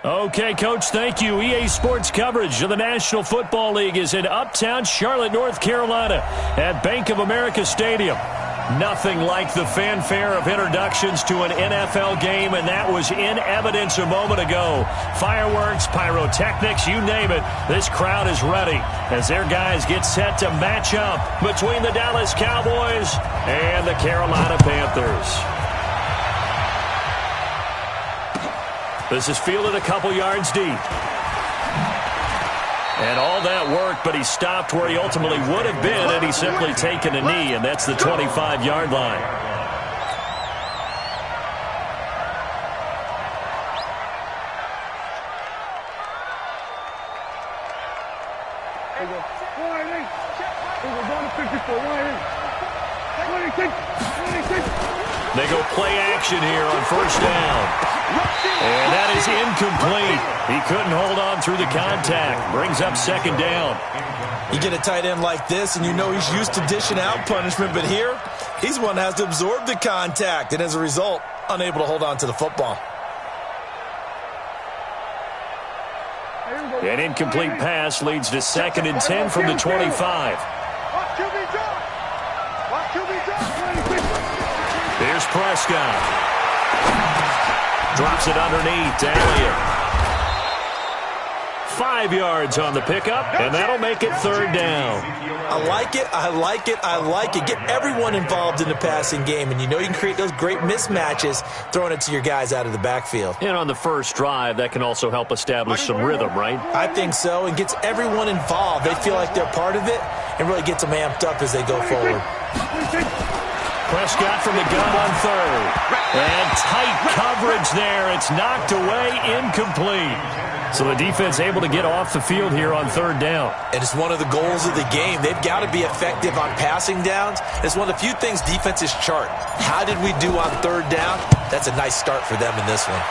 Okay, Coach, thank you. EA Sports coverage of the National Football League is in uptown Charlotte, North Carolina at Bank of America Stadium. Nothing like the fanfare of introductions to an NFL game, and that was in evidence a moment ago. Fireworks, pyrotechnics, you name it. This crowd is ready as their guys get set to match up between the Dallas Cowboys and the Carolina Panthers. This is fielded a couple yards deep. And all that work, but he stopped where he ultimately would have been had he simply taken a knee, and that's the 25-yard line. They go play action here on first down. And that is incomplete. He couldn't hold on through the contact. Brings up second down. You get a tight end like this, and you know he's used to dishing out punishment, but here, he's one that has to absorb the contact, and as a result, unable to hold on to the football. An incomplete pass leads to 2nd and 10 from the 25. Here's Prescott. Drops it underneath to Elliott. 5 yards on the pickup, and that'll make it third down. I like it, I like it, I like it. Get everyone involved in the passing game, and you know you can create those great mismatches throwing it to your guys out of the backfield. And on the first drive, that can also help establish some rhythm, right? I think so, and gets everyone involved. They feel like they're part of it, and really gets them amped up as they go forward. Prescott from the gun on third. And tight coverage there. It's knocked away, incomplete. So the defense able to get off the field here on third down. And it's one of the goals of the game. They've got to be effective on passing downs. It's one of the few things defenses chart. How did we do on third down? That's a nice start for them in this one.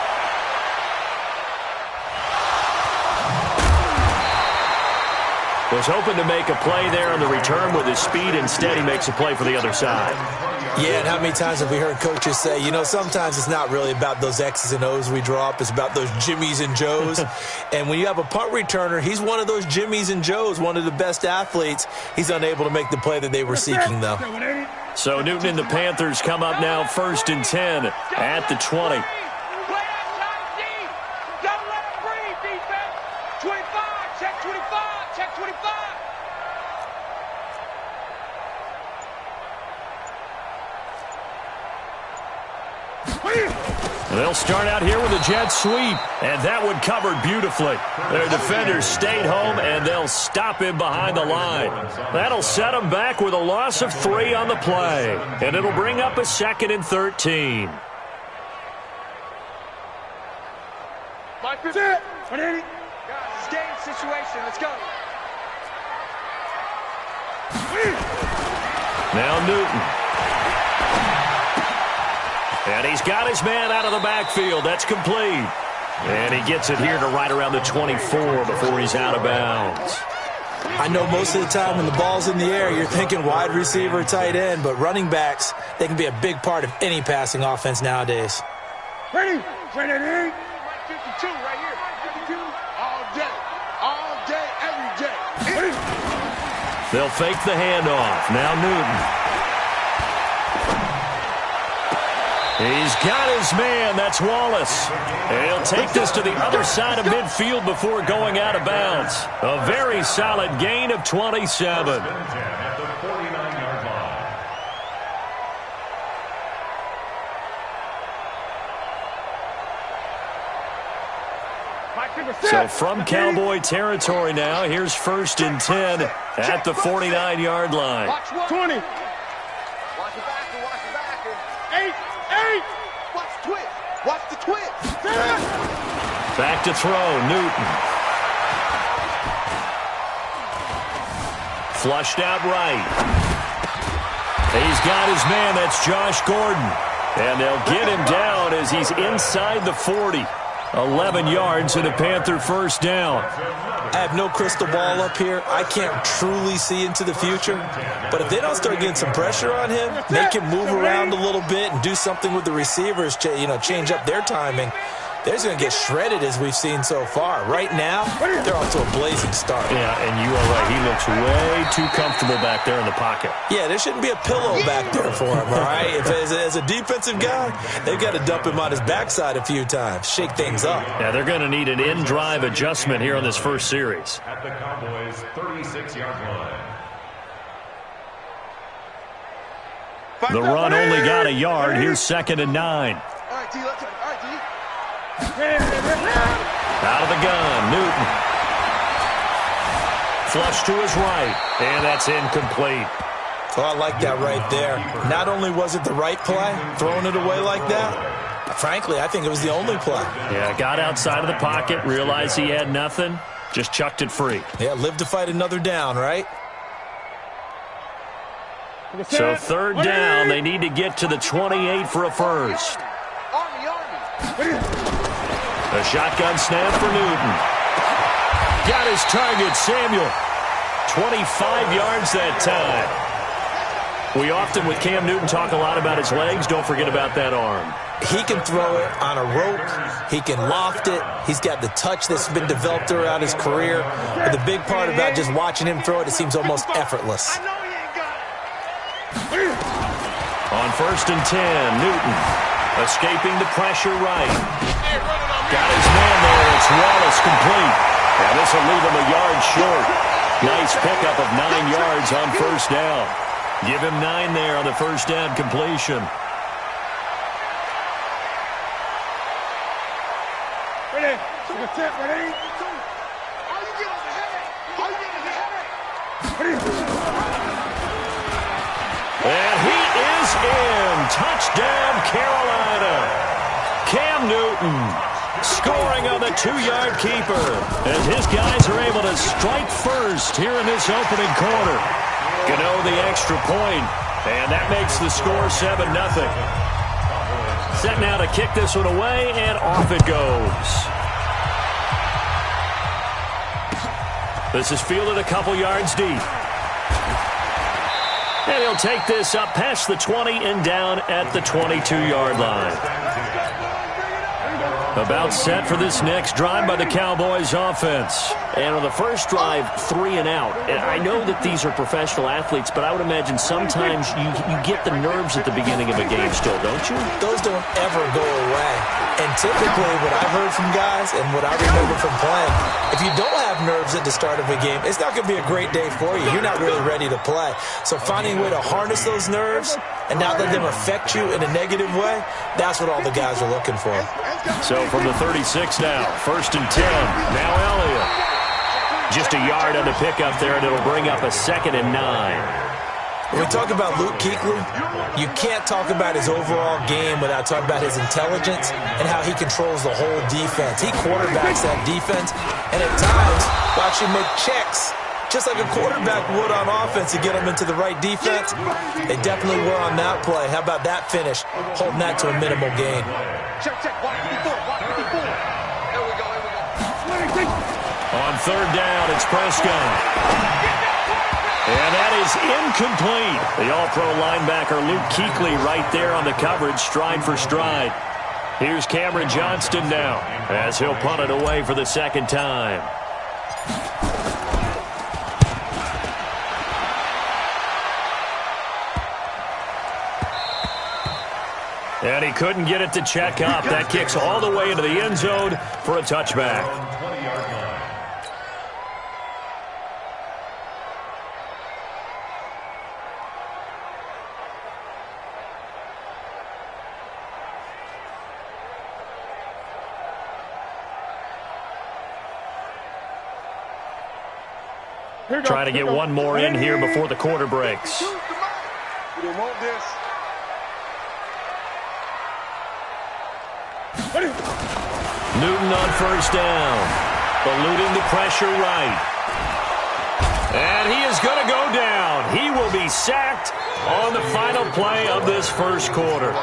Was hoping to make a play there on the return with his speed. Instead, he makes a play for the other side. Yeah, and how many times have we heard coaches say, you know, sometimes it's not really about those X's and O's we draw up. It's about those Jimmies and Joes. And when you have a punt returner, he's one of those Jimmies and Joes, one of the best athletes. He's unable to make the play that they were seeking, though. So Newton and the Panthers come up now 1st and 10 at the 20. They'll start out here with a jet sweep, and that one covered beautifully. Their defenders stayed home, and they'll stop him behind the line. That'll set them back with a loss of 3 on the play, and it'll bring up a 2nd and 13. That's it. Guys, it's game situation. Let's go. Now Newton. And he's got his man out of the backfield. That's complete. And he gets it here to right around the 24 before he's out of bounds. I know most of the time when the ball's in the air, you're thinking wide receiver, tight end, but running backs, they can be a big part of any passing offense nowadays. Ready? 52 right here. 52 all day, every day. They'll fake the handoff. Now Newton. He's got his man. That's Wallace. And he'll take this to the other side of midfield before going out of bounds. A very solid gain of 27. So from Cowboy territory now, here's 1st and 10 at the 49-yard line. 20. Watch the backer, watch the backer. 8. Watch the twist. Watch the twist. Back to throw, Newton. Flushed out right. He's got his man, that's Josh Gordon. And they'll get him down as he's inside the 40. 11 yards and a Panther first down. I have no crystal ball up here. I can't truly see into the future. But if they don't start getting some pressure on him, make him move around a little bit and do something with the receivers, change up their timing, they're going to get shredded as we've seen so far. Right now, they're off to a blazing start. Yeah, and you are right. He looks way too comfortable back there in the pocket. Yeah, there shouldn't be a pillow back there for him, all right? As a defensive guy, they've got to dump him on his backside a few times, shake things up. Yeah, they're going to need an in-drive adjustment here on this first series. At the Cowboys' 36-yard line. The run only got a yard. Here's 2nd and 9. All right, D, let's go. All right, D. Out of the gun, Newton. Flush to his right, and that's incomplete. Oh, I like that right there. Not only was it the right play, throwing it away like that, frankly, I think it was the only play. Yeah, got outside of the pocket, realized he had nothing, just chucked it free. Yeah, live to fight another down, right? So 3rd down, they need to get to the 28 for a first. A shotgun snap for Newton. Got his target, Samuel. 25 yards that time. We often, with Cam Newton, talk a lot about his legs. Don't forget about that arm. He can throw it on a rope. He can loft it. He's got the touch that's been developed throughout his career. But the big part about just watching him throw it, it seems almost effortless. On 1st and 10, Newton escaping the pressure right. Got his man there. It's Wallace complete. And this will leave him a yard short. Nice pickup of 9 yards on 1st down. Give him 9 there on the 1st down completion. Ready? Ready? And he is in. Touchdown, Carolina. Cam Newton scoring on the 2-yard keeper as his guys are able to strike first here in this opening quarter. Gano the extra point, and that makes the score 7-0. Set now to kick this one away, and off it goes. This is fielded a couple yards deep. And he'll take this up past the 20 and down at the 22-yard line. About set for this next drive by the Cowboys offense. And on the first drive, 3 and out. And I know that these are professional athletes, but I would imagine sometimes you get the nerves at the beginning of a game still, don't you? Those don't ever go away. And typically what I've heard from guys and what I remember from playing, if you don't have nerves at the start of a game, it's not going to be a great day for you. You're not really ready to play. So finding a way to harness those nerves and not let them affect you in a negative way, that's what all the guys are looking for. So from the 36 now, 1st and 10. Now Elliott. Just a yard on the pickup there, and it'll bring up a 2nd and 9. When we talk about Luke Kuechly, you can't talk about his overall game without talking about his intelligence and how he controls the whole defense. He quarterbacks that defense, and at times will actually make checks, just like a quarterback would on offense to get them into the right defense. They definitely were on that play. How about that finish, holding that to a minimal gain. Check. Watch 54. Here we go. On 3rd down, it's Prescott. And that is incomplete. The all-pro linebacker Luke Kuechly right there on the coverage, stride for stride. Here's Cameron Johnston now as he'll punt it away for the 2nd time. And he couldn't get it to check up. That kicks all the way into the end zone for a touchback. Trying to get one more in here before the quarter breaks. You don't want this. Newton on 1st down. Eluding the pressure right. And he is going to go down. He will be sacked on the final play of this 1st quarter.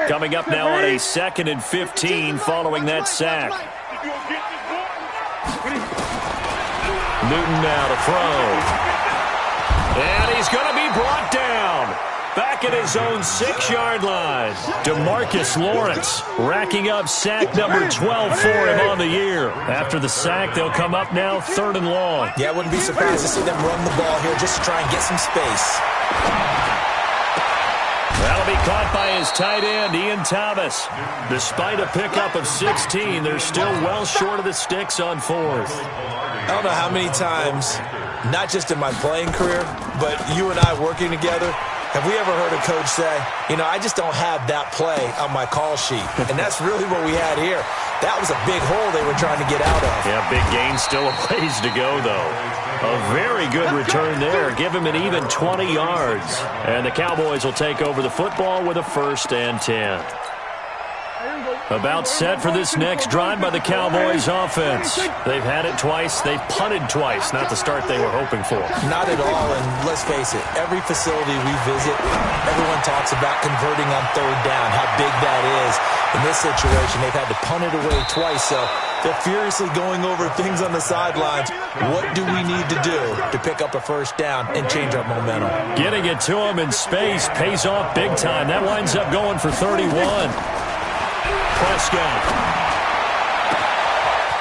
Coming up now on a 2nd and 15 following that sack. Newton now to throw. And he's going to be brought down. Back at his own 6-yard line. DeMarcus Lawrence racking up sack number 12 for him on the year. After the sack, they'll come up now 3rd and long. Yeah, I wouldn't be surprised to see them run the ball here just to try and get some space. That'll be caught by his tight end, Ian Thomas. Despite a pickup of 16, they're still well short of the sticks on 4th. I don't know how many times, not just in my playing career, but you and I working together, have we ever heard a coach say, you know, I just don't have that play on my call sheet. And that's really what we had here. That was a big hole they were trying to get out of. Yeah, big gain, still a ways to go, though. A very good return there. Give him an even 20 yards. And the Cowboys will take over the football with a 1st and 10. About set for this next drive by the Cowboys offense. They've had it twice. They've punted twice. Not the start they were hoping for. Not at all, and let's face it, every facility we visit, everyone talks about converting on 3rd down, how big that is. In this situation, they've had to punt it away twice, so they're furiously going over things on the sidelines. What do we need to do to pick up a 1st down and change our momentum? Getting it to him in space pays off big time. That winds up going for 31. Prescott.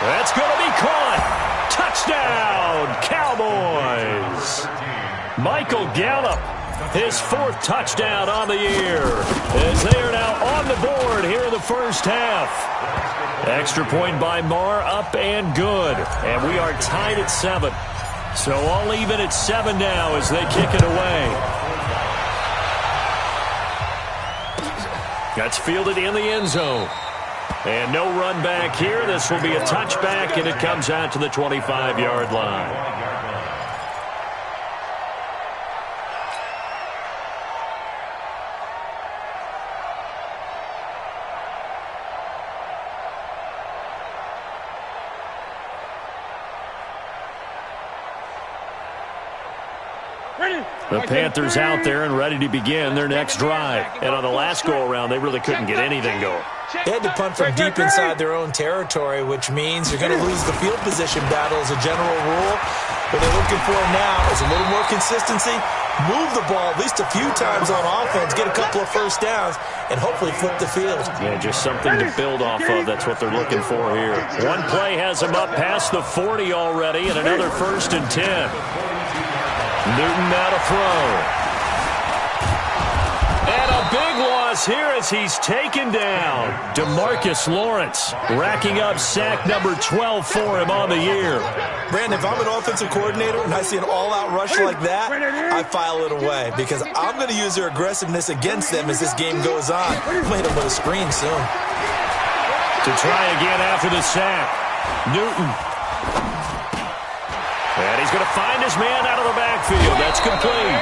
That's going to be caught. Touchdown, Cowboys. Michael Gallup, his 4th touchdown on the year, as they are now on the board here in the 1st half. Extra point by Marr, up and good. And we are tied at 7. So all even at 7 now as they kick it away. That's fielded in the end zone. And no run back here. This will be a touchback, and it comes out to the 25-yard line. The Panthers out there and ready to begin their next drive. And on the last go-around, they really couldn't get anything going. They had to punt from deep inside their own territory, which means you're going to lose the field position battle as a general rule. What they're looking for now is a little more consistency, move the ball at least a few times on offense, get a couple of 1st downs, and hopefully flip the field. Yeah, just something to build off of. That's what they're looking for here. One play has them up past the 40 already, and another 1st and 10. Newton now to throw. And a big loss here as he's taken down. DeMarcus Lawrence racking up sack number 12 for him on the year. Brandon, if I'm an offensive coordinator and I see an all-out rush like that, I file it away because I'm going to use their aggressiveness against them as this game goes on. I'm going to hit them with a screen soon. To try again after the sack, Newton. And he's going to find his man out of the backfield. That's complete.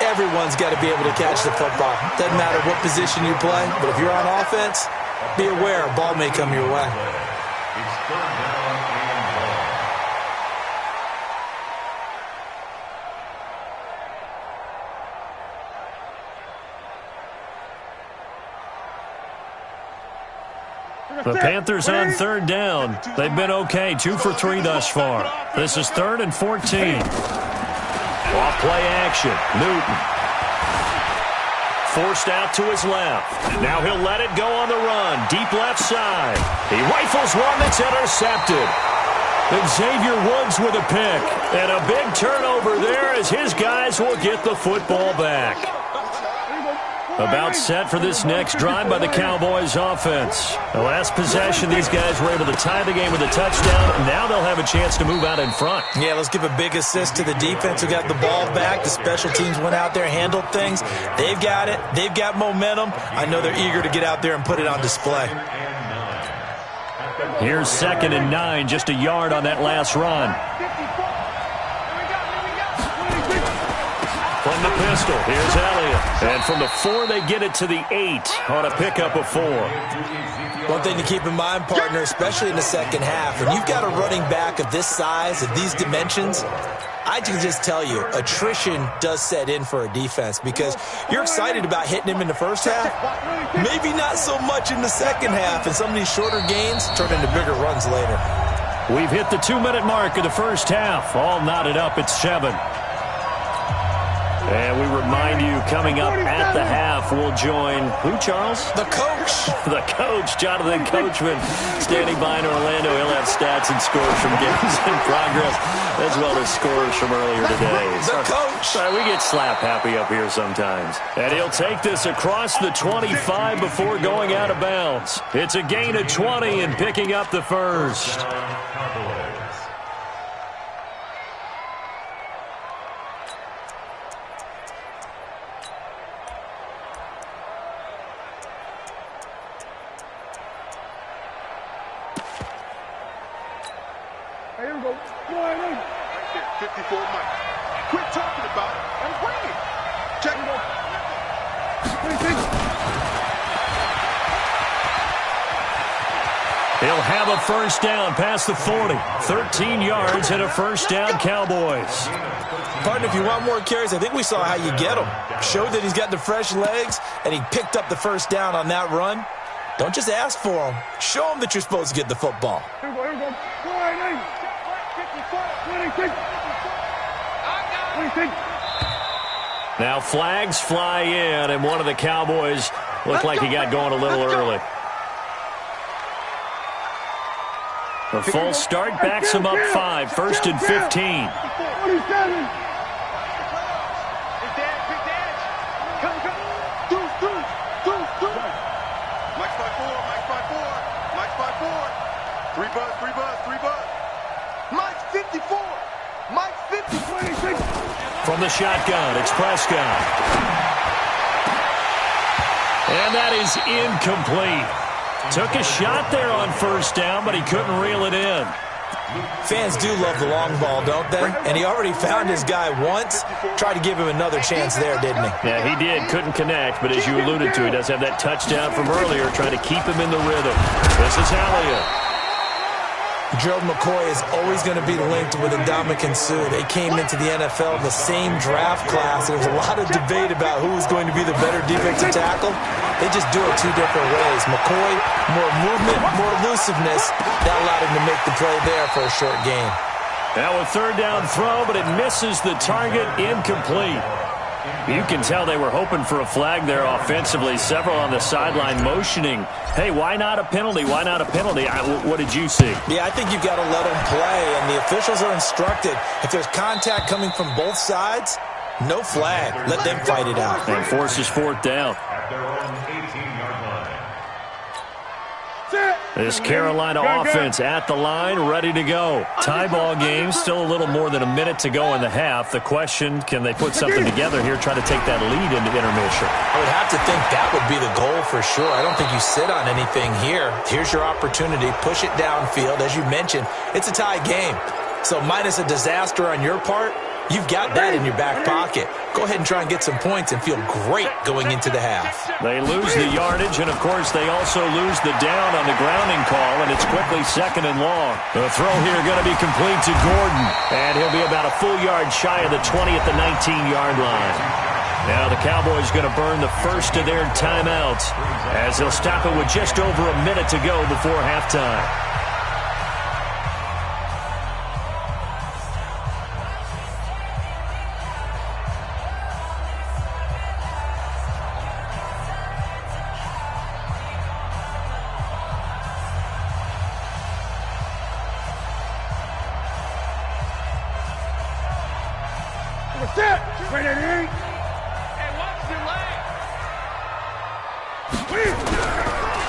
Everyone's got to be able to catch the football. Doesn't matter what position you play, but if you're on offense, be aware a ball may come your way. The Panthers on third down. They've been okay, 2 for 3 thus far. This is 3rd and 14. Off play action, Newton. Forced out to his left. Now he'll let it go on the run. Deep left side. He rifles one that's intercepted. Xavier Woods with a pick. And a big turnover there as his guys will get the football back. About set for this next drive by the Cowboys offense. The last possession, these guys were able to tie the game with a touchdown. Now they'll have a chance to move out in front. Yeah, let's give a big assist to the defense who got the ball back. The special teams went out there, handled things. They've got it. They've got momentum. I know they're eager to get out there and put it on display. Here's 2nd and 9, just a yard on that last run. From the pistol, here's Elliott. And from the 4, they get it to the 8 on a pickup of 4. One thing to keep in mind, partner, especially in the second half, when you've got a running back of this size, of these dimensions, I can just tell you, attrition does set in for a defense because you're excited about hitting him in the first half. Maybe not so much in the second half, and some of these shorter gains turn into bigger runs later. We've hit the 2-minute mark of the first half. All knotted up at 7. And we remind you, coming up at the half, we'll join who, Charles? The coach. The coach, Jonathan Coachman, standing by in Orlando. He'll have stats and scores from games in progress, as well as scores from earlier today. The coach. We get slap happy up here sometimes. And he'll take this across the 25 before going out of bounds. It's a gain of 20 and picking up the first. Here we go. 54 Mike. Quit talking about it and bring it. Check it out. He'll have a first down past the 40. 13 yards and a first down, Cowboys. Partner, if you want more carries, I think we saw how you get them. Showed that he's got the fresh legs, and he picked up the first down on that run. Don't just ask for them. Show them that you're supposed to get the football. Here we go. Here we go. 26. Now flags fly in, and one of the Cowboys looked like he got going a little early. The full start backs him up 5, 1st and 15. 27. Mike's 54. Mike's 50. 26. From the shotgun, it's Prescott. And that is incomplete. Took a shot there on first down, but he couldn't reel it in. Fans do love the long ball, don't they? And he already found his guy once. Tried to give him another chance there, didn't he? Yeah, he did. Couldn't connect, but as you alluded to, he does have that touchdown from earlier, trying to keep him in the rhythm. This is Elliott. Gerald McCoy is always going to be linked with Ndamukong Suh. They came into the NFL in the same draft class. There was a lot of debate about who was going to be the better defensive tackle. They just do it 2 different ways. McCoy, more movement, more elusiveness. That allowed him to make the play there for a short gain. Now a third down throw, but it misses the target, incomplete. You can tell they were hoping for a flag there offensively. Several on the sideline motioning, hey, why not a penalty? Why not a penalty? What did you see? Yeah, I think you've got to let them play, and the officials are instructed. If there's contact coming from both sides, No flag. Let them fight it out. And forces fourth down. At their own 18-yard line. This Carolina offense at the line, ready to go. Tie ball game, still a little more than a minute to go in the half. The question, can they put something together here, try to take that lead into intermission? I would have to think that would be the goal for sure. I don't think you sit on anything here. Here's your opportunity. Push it downfield. As you mentioned, it's a tie game. So minus a disaster on your part, you've got that in your back pocket. Go ahead and try and get some points and feel great going into the half. They lose the yardage, and, of course, they also lose the down on the grounding call, and it's quickly 2nd and long. The throw here going to be complete to Gordon, and he'll be about a full yard shy of the 20 at the 19-yard line. Now the Cowboys going to burn the first of their timeouts as they'll stop it with just over a minute to go before halftime.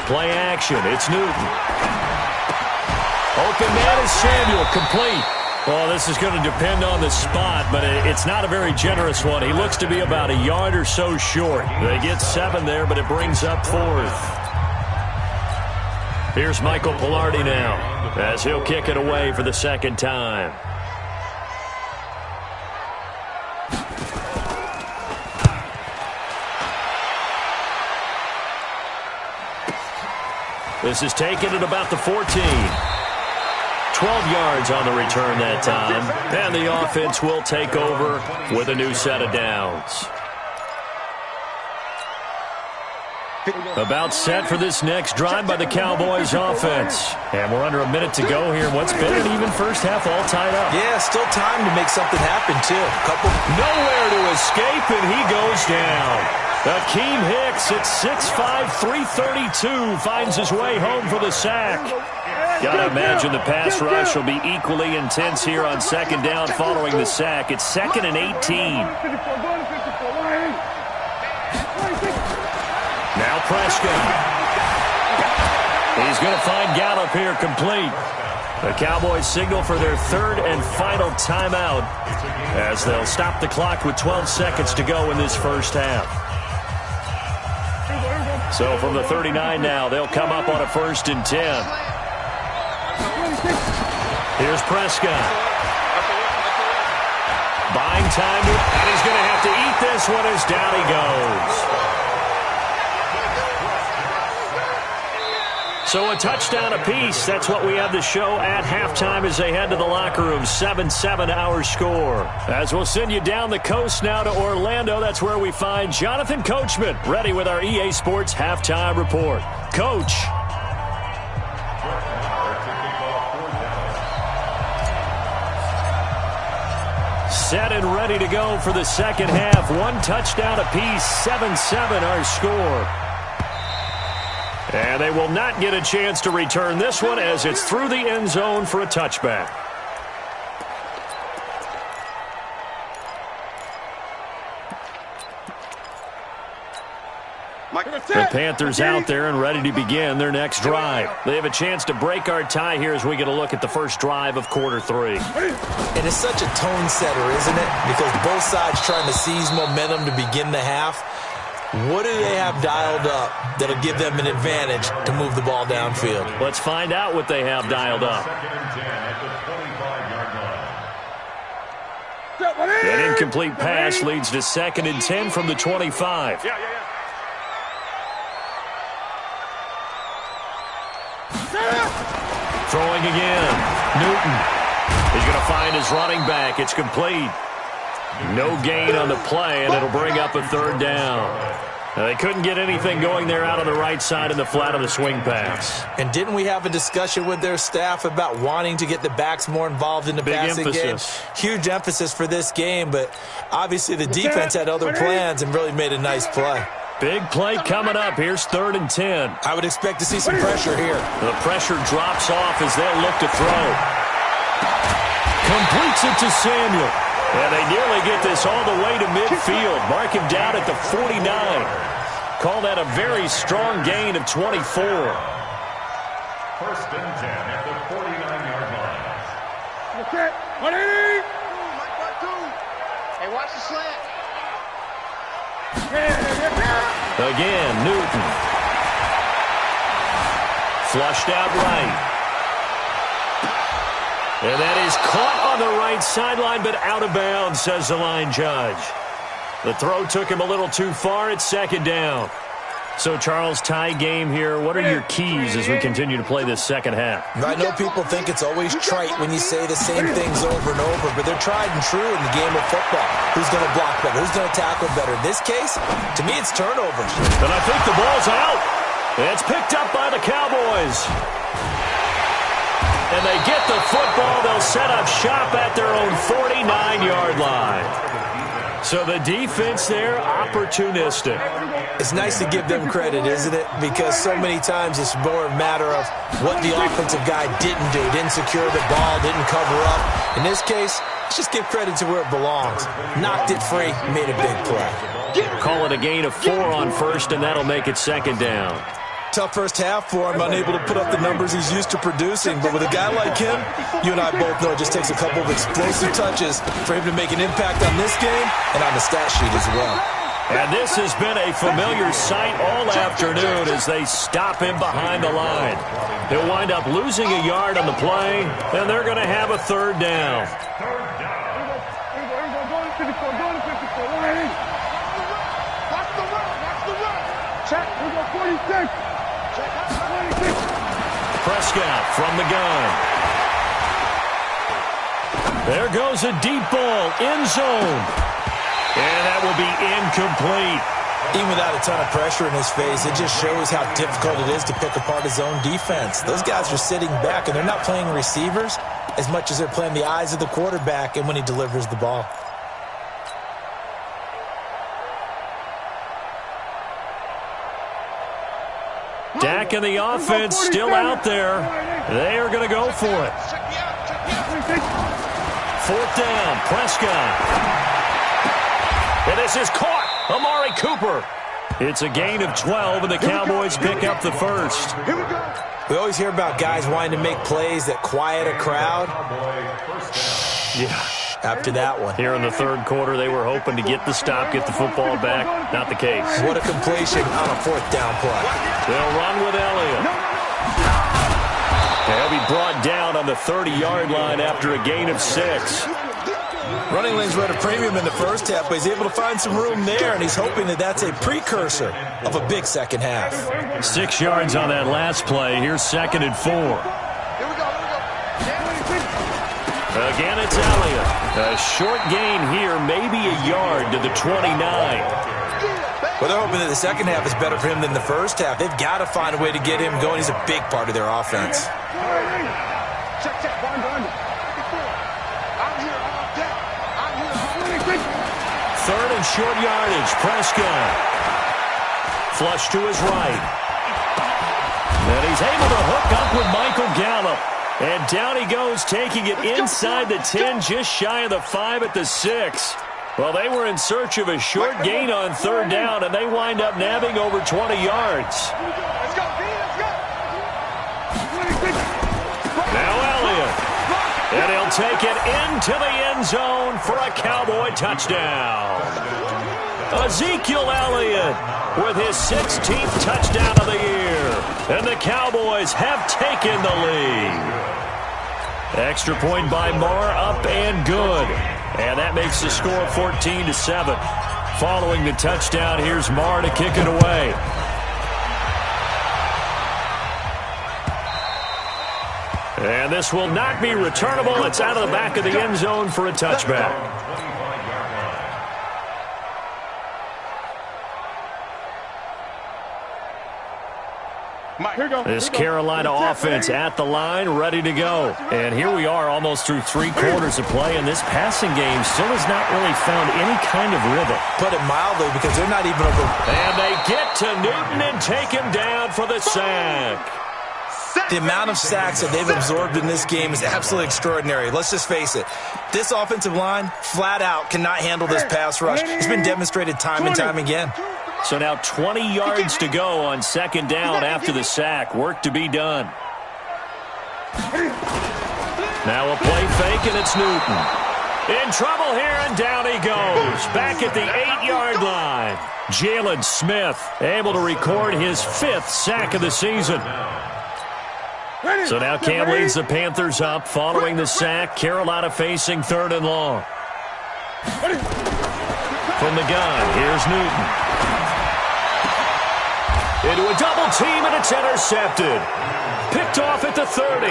Play action. It's Newton. Open man is Samuel. Complete. Well, this is going to depend on the spot, but it's not a very generous one. He looks to be about a yard or so short. They get 7 there, but it brings up 4th. Here's Michael Pilardi now as he'll kick it away for the second time. This is taken at about the 14. 12 yards on the return that time. And the offense will take over with a new set of downs. About set for this next drive by the Cowboys offense. And we're under a minute to go here. What's been an even first half all tied up. Yeah, still time to make something happen, too. Nowhere to escape, and he goes down. Akeem Hicks at 6'5", 332 finds his way home for the sack. Gotta imagine the pass rush will be equally intense here on second down following the sack. It's 2nd and 18. Now Prescott. He's going to find Gallup here complete. The Cowboys signal for their 3rd and final timeout as they'll stop the clock with 12 seconds to go in this first half. So from the 39 now, they'll come up on a 1st and 10. Here's Prescott. Buying time, and he's going to have to eat this one as down he goes. So a touchdown apiece. That's what we have to show at halftime as they head to the locker room. 7-7 our score. As we'll send you down the coast now to Orlando. That's where we find Jonathan Coachman ready with our EA Sports halftime report. Coach. Set and ready to go for the second half. 1 touchdown apiece. 7-7 our score. And they will not get a chance to return this one as it's through the end zone for a touchback. The Panthers out there and ready to begin their next drive. They have a chance to break our tie here as we get a look at the first drive of quarter 3. And it's such a tone setter, isn't it? Because both sides trying to seize momentum to begin the half. What do they have dialed up that'll give them an advantage to move the ball downfield? Let's find out what they have dialed up. An incomplete pass leads to 2nd and 10 from the 25. Throwing again. Newton. He's going to find his running back. It's complete. No gain on the play, and it'll bring up a 3rd down. Now, they couldn't get anything going there out on the right side in the flat of the swing pass. And didn't we have a discussion with their staff about wanting to get the backs more involved in the passing game? Huge emphasis for this game, but obviously the defense had other plans and really made a nice play. Big play coming up. Here's 3rd and 10. I would expect to see some pressure here. The pressure drops off as they'll look to throw. Completes it to Samuel. And they nearly get this all the way to midfield. Mark him down at the 49. Call that a very strong gain of 24. First and 10 at the 49-yard line. Okay, 180. Hey, watch the slant. Again, Newton. Flushed out right. And that is caught on the right sideline, but out of bounds, says the line judge. The throw took him a little too far. It's second down. So, Charles, tie game here. What are your keys as we continue to play this second half? I know people think it's always trite when you say the same things over and over, but they're tried and true in the game of football. Who's going to block better? Who's going to tackle better? In this case, to me, it's turnovers. And I think the ball's out. It's picked up by the Cowboys. And they get the football. They'll set up shop at their own 49-yard line. So the defense there, opportunistic. It's nice to give them credit, isn't it? Because so many times it's more a matter of what the offensive guy didn't do. Didn't secure the ball, didn't cover up. In this case, let's just give credit to where it belongs. Knocked it free, made a big play. Call it a gain of 4 on first, and that'll make it second down. Tough first half for him, unable to put up the numbers he's used to producing. But with a guy like him, you and I both know it just takes a couple of explosive touches for him to make an impact on this game and on the stat sheet as well. And this has been a familiar sight all afternoon as they stop him behind the line. He'll wind up losing a yard on the play, and they're going to have a third down. Watch the run. Check. We go 46. Prescott from the gun. There goes a deep ball, end zone. And that will be incomplete. Even without a ton of pressure in his face, it just shows how difficult it is to pick apart his own defense. Those guys are sitting back, and they're not playing receivers as much as they're playing the eyes of the quarterback and when he delivers the ball. Dak and the offense still out there. They are going to go for it. Fourth down, Prescott. And this is caught. Amari Cooper. It's a gain of 12, and the Cowboys pick up the first. We always hear about guys wanting to make plays that quiet a crowd. Yeah. After that one. Here in the third quarter, they were hoping to get the stop, get the football back. Not the case. What a completion on a fourth down play. They'll run with Elliott. They'll be brought down on the 30-yard line after a gain of 6. Running lanes were at a premium in the first half, but he's able to find some room there, and he's hoping that that's a precursor of a big second half. 6 yards on that last play. Here's second and 4. Again, it's Elliott. A short gain here, maybe a yard to the 29. Well, they're hoping that the second half is better for him than the first half. They've got to find a way to get him going. He's a big part of their offense. Third and short yardage, Prescott. Flush to his right. And he's able to hook up with Michael Gallup. And down he goes, taking it inside the 10, just shy of the 5 at the 6. Well, they were in search of a short gain on third down, and they wind up nabbing over 20 yards. Now Elliott. And he'll take it into the end zone for a Cowboy touchdown. Ezekiel Elliott with his 16th touchdown of the year. And the Cowboys have taken the lead. Extra point by Marr, up and good. And that makes the score 14-7. Following the touchdown, here's Marr to kick it away. And this will not be returnable. It's out of the back of the end zone for a touchback. This Carolina offense at the line, ready to go. And here we are almost through 3 quarters of play, and this passing game still has not really found any kind of rhythm. Put it mildly, because they're not even over. And they get to Newton and take him down for the sack. The amount of sacks that they've absorbed in this game is absolutely extraordinary. Let's just face it. This offensive line, flat out, cannot handle this pass rush. It's been demonstrated time and time again. So now 20 yards to go on second down after the sack. Work to be done. Now a play fake, and it's Newton. In trouble here, and down he goes. Back at the 8-yard line. Jalen Smith able to record his 5th sack of the season. So now Cam leads the Panthers up following the sack. Carolina facing 3rd and long. From the gun, here's Newton. Into a double team, and it's intercepted. Picked off at the 30,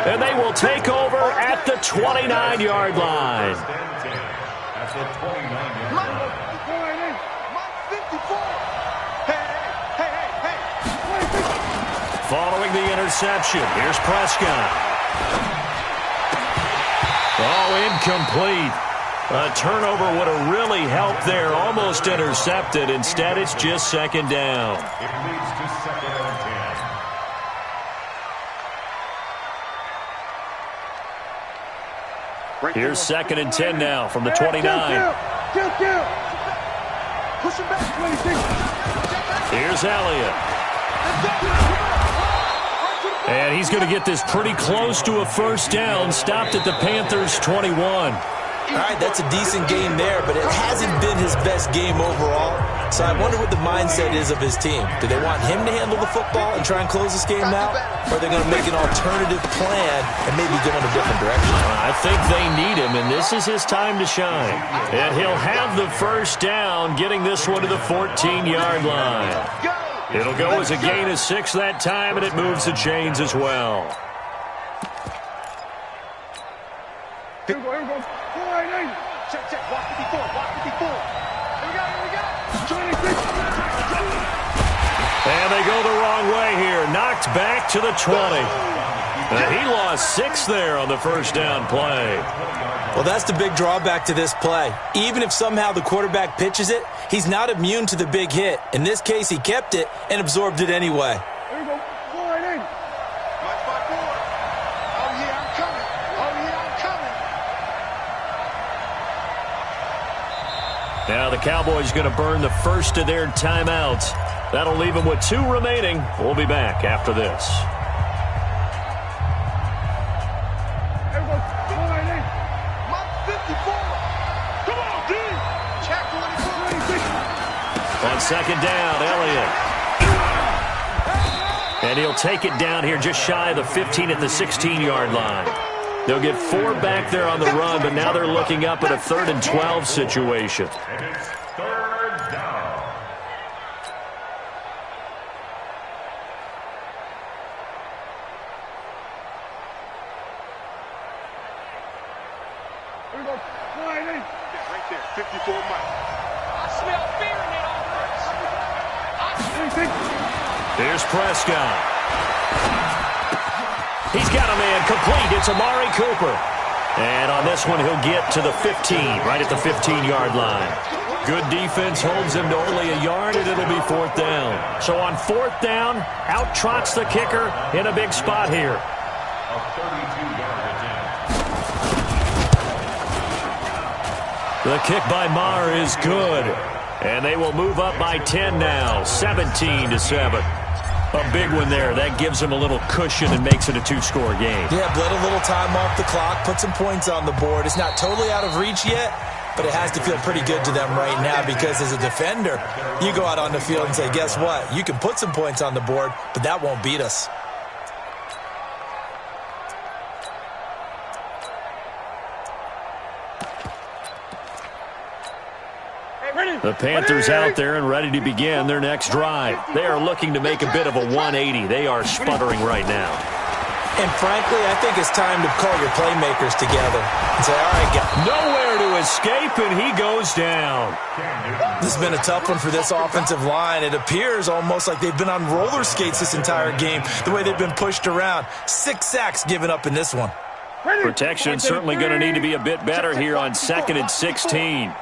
and they will take over at the 29-yard line. Following the interception, here's Prescott. Oh, incomplete. A turnover would have really helped there. Almost intercepted. Instead, it's just second down. It leads to 2nd and 10. Here's 2nd and 10 now from the 29. Push him back, 26. Here's Elliott. And he's going to get this pretty close to a first down. Stopped at the Panthers' 21. All right, that's a decent game there, but it hasn't been his best game overall. So I wonder what the mindset is of his team. Do they want him to handle the football and try and close this game out? Or are they going to make an alternative plan and maybe go in a different direction? I think they need him, and this is his time to shine. And he'll have the first down, getting this one to the 14-yard line. It'll go as a gain of 6 that time, and it moves the chains as well. Here we go. Check. Walk 54. Here we go. 26. And they go the wrong way here. Knocked back to the 20. And he lost 6 there on the first down play. Well, that's the big drawback to this play. Even if somehow the quarterback pitches it, he's not immune to the big hit. In this case, he kept it and absorbed it anyway. Here we go. Watch my board. Oh, yeah, I'm coming. Now the Cowboys going to burn the first of their timeouts. That'll leave them with 2 remaining. We'll be back after this. On second down, Elliott. And he'll take it down here just shy of the 15 at the 16-yard line. They'll get 4 back there on the run, but now they're looking up at a 3rd and 12 situation. And it's 3rd down. Here we go. Right there, 54 miles. I smell fear in that offense. Here's Prescott. He's got a man complete. It's Amari Cooper. And on this one, he'll get to the 15, right at the 15-yard line. Good defense holds him to only a yard, and it'll be 4th down. So on 4th down, out trots the kicker in a big spot here. A 32-yard attempt. The kick by Maher is good. And they will move up by 10 now, 17-7. A big one there. That gives them a little cushion and makes it a 2-score game. Yeah, bled a little time off the clock, put some points on the board. It's not totally out of reach yet, but it has to feel pretty good to them right now because as a defender, you go out on the field and say, guess what? You can put some points on the board, but that won't beat us. The Panthers out there and ready to begin their next drive. They are looking to make a bit of a 180. They are sputtering right now. And frankly, I think it's time to call your playmakers together and say, all right, guys. Nowhere to escape, and he goes down. This has been a tough one for this offensive line. It appears almost like they've been on roller skates this entire game, the way they've been pushed around. 6 sacks given up in this one. Protection certainly going to need to be a bit better here on 2nd and 16.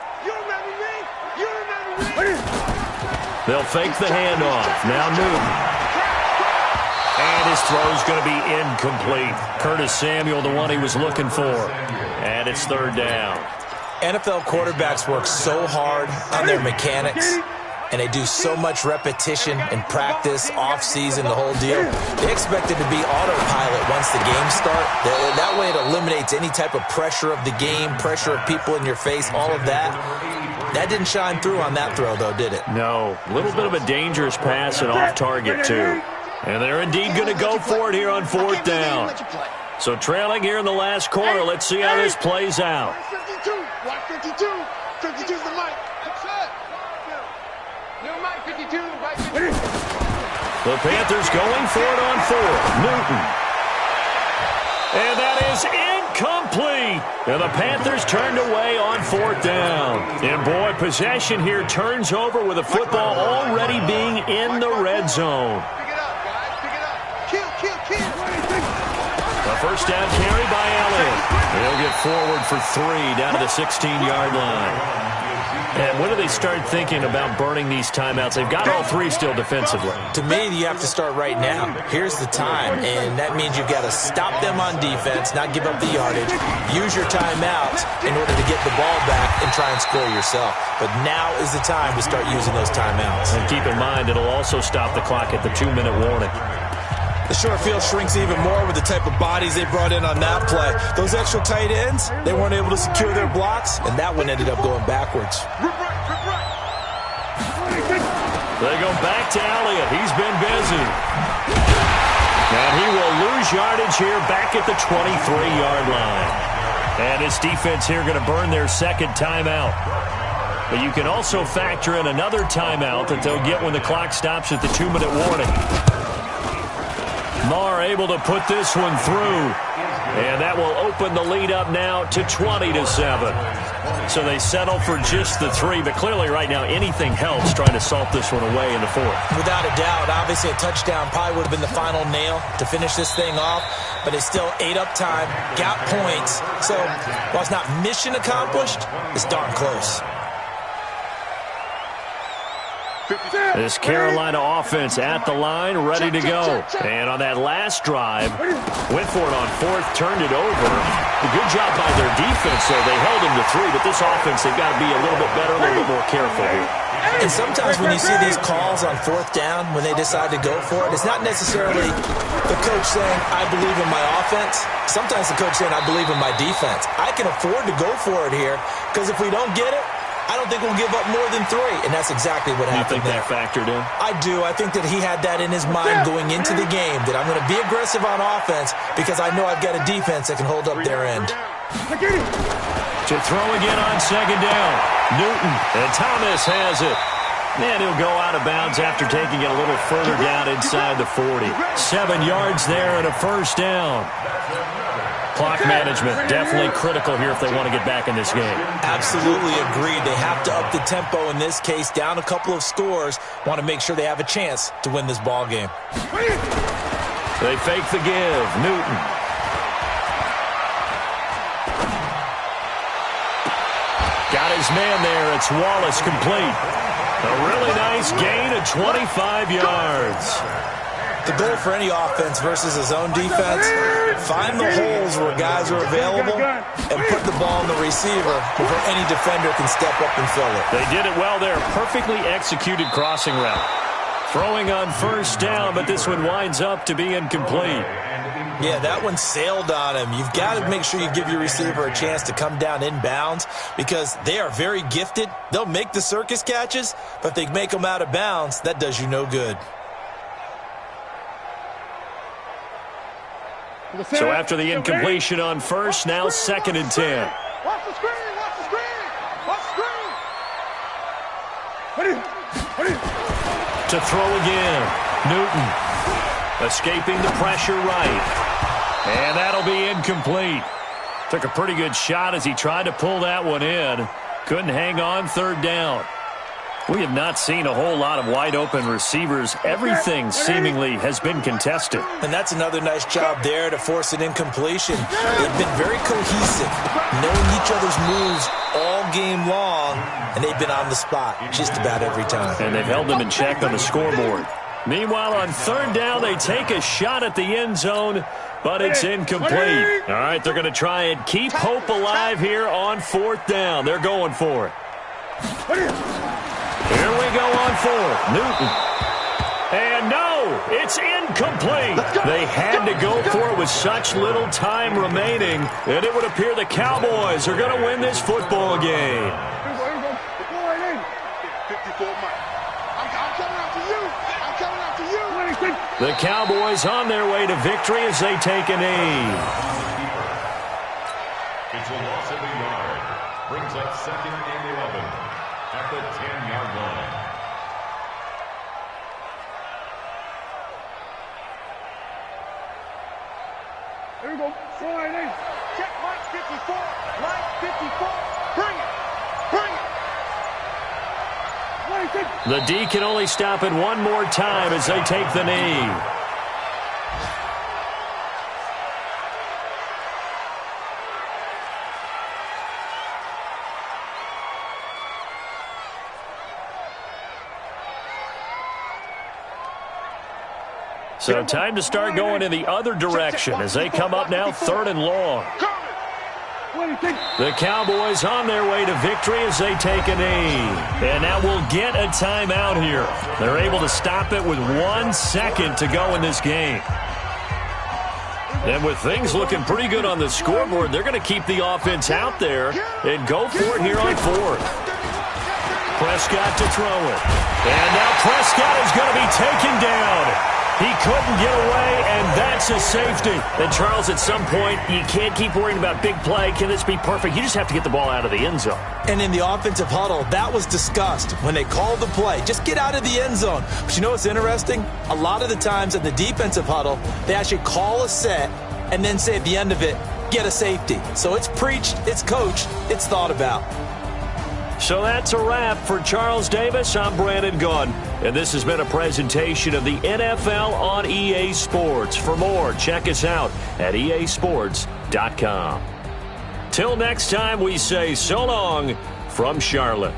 They'll fake the handoff. Now Newton. And his throw's going to be incomplete. Curtis Samuel, the one he was looking for. And it's third down. NFL quarterbacks work so hard on their mechanics, and they do so much repetition and practice, off-season, the whole deal. They expect it to be autopilot once the games start. That way it eliminates any type of pressure of the game, pressure of people in your face, all of that. That didn't shine through on that throw, though, did it? No. A little bit of a dangerous pass and off target, too. And they're indeed going to go for it here on fourth down. So trailing here in the last quarter, let's see how this plays out. 52, watch 52. 52's the mic. New mic 52, right 52. The Panthers going for it on fourth. Newton. And that is incomplete. And the Panthers turned away on fourth down. And boy, possession here turns over with the football already being in the red zone. Pick it up, guys. Pick it up. Kill. A first down carry by Elliott. They'll get forward for 3 down to the 16-yard line. And when do they start thinking about burning these timeouts? They've got all 3 still defensively. To me, you have to start right now. Here's the time, and that means you've got to stop them on defense, not give up the yardage, use your timeouts in order to get the ball back and try and score yourself. But now is the time to start using those timeouts. And keep in mind, it'll also stop the clock at the 2-minute warning. The short field shrinks even more with the type of bodies they brought in on that play. Those extra tight ends, they weren't able to secure their blocks, and that one ended up going backwards. They go back to Elliott. He's been busy. And he will lose yardage here back at the 23-yard line. And his defense here going to burn their second timeout. But you can also factor in another timeout that they'll get when the clock stops at the 2-minute warning. Marr able to put this one through. And that will open the lead up now to 20-7. So they settle for just the 3. But clearly right now anything helps trying to salt this one away in the fourth. Without a doubt, obviously a touchdown probably would have been the final nail to finish this thing off. But it's still ate up time, got points. So while it's not mission accomplished, it's darn close. This Carolina offense at the line, ready to go. And on that last drive, went for it on fourth, turned it over. A good job by their defense, though. They held him to 3, but this offense, they've got to be a little bit better, a little bit more careful here. And sometimes when you see these calls on fourth down, when they decide to go for it, it's not necessarily the coach saying, I believe in my offense. Sometimes the coach saying, I believe in my defense. I can afford to go for it here, because if we don't get it, I don't think we'll give up more than 3, and that's exactly what happened there. You think that factored in? I do. I think that he had that in his mind going into the game, that I'm going to be aggressive on offense because I know I've got a defense that can hold up their end. To throw again on second down. Newton, and Thomas has it. And he'll go out of bounds after taking it a little further down inside the 40. 7 yards there and a first down. Clock management, definitely critical here if they want to get back in this game. Absolutely agreed. They have to up the tempo in this case, down a couple of scores. Want to make sure they have a chance to win this ball game. They fake the give. Newton. Got his man there. It's Wallace complete. A really nice gain of 25 yards. The goal for any offense versus his own defense, find the holes where guys are available and put the ball in the receiver before any defender can step up and fill it. They did it well there. Perfectly executed crossing route. Throwing on first down, but this one winds up to be incomplete. Yeah, that one sailed on him. You've got to make sure you give your receiver a chance to come down inbounds because they are very gifted. They'll make the circus catches, but if they make them out of bounds, that does you no good. So after the incompletion on first, now 2nd and 10. Watch the screen, watch the screen, watch the screen. To throw again, Newton escaping the pressure right. And that'll be incomplete. Took a pretty good shot as he tried to pull that one in. Couldn't hang on, 3rd down. We have not seen a whole lot of wide-open receivers. Everything seemingly has been contested. And that's another nice job there to force an incompletion. They've been very cohesive, knowing each other's moves all game long, and they've been on the spot just about every time. And they've held them in check on the scoreboard. Meanwhile, on third down, they take a shot at the end zone, but it's incomplete. All right, they're going to try and keep hope alive here on fourth down. They're going for it. Here we go on fourth. Newton. And no, it's incomplete. They had to go for it with such little time remaining, and it would appear the Cowboys are going to win this football game. 54 Mike. I'm coming after you. I'm coming after you. The Cowboys on their way to victory as they take a knee. It's a loss of a yard. Brings up 2nd and 11 at the 10-yard line. Here we go. Slide in. Check Mike 54. Mike 54. Bring it. Bring it. The D can only stop it one more time as they take the knee. So time to start going in the other direction as they come up now 3rd and long. The Cowboys on their way to victory as they take a knee. And now we'll get a timeout here. They're able to stop it with 1 second to go in this game. And with things looking pretty good on the scoreboard, they're going to keep the offense out there and go for it here on 4th. Prescott to throw it. And now Prescott is going to be taken down. He couldn't get away, and that's a safety. And, Charles, at some point, you can't keep worrying about big play. Can this be perfect? You just have to get the ball out of the end zone. And in the offensive huddle, that was discussed when they called the play. Just get out of the end zone. But you know what's interesting? A lot of the times in the defensive huddle, they actually call a set and then say at the end of it, get a safety. So it's preached, it's coached, it's thought about. So that's a wrap for Charles Davis. I'm Brandon Gunn, and this has been a presentation of the NFL on EA Sports. For more, check us out at easports.com. Till next time, we say so long from Charlotte.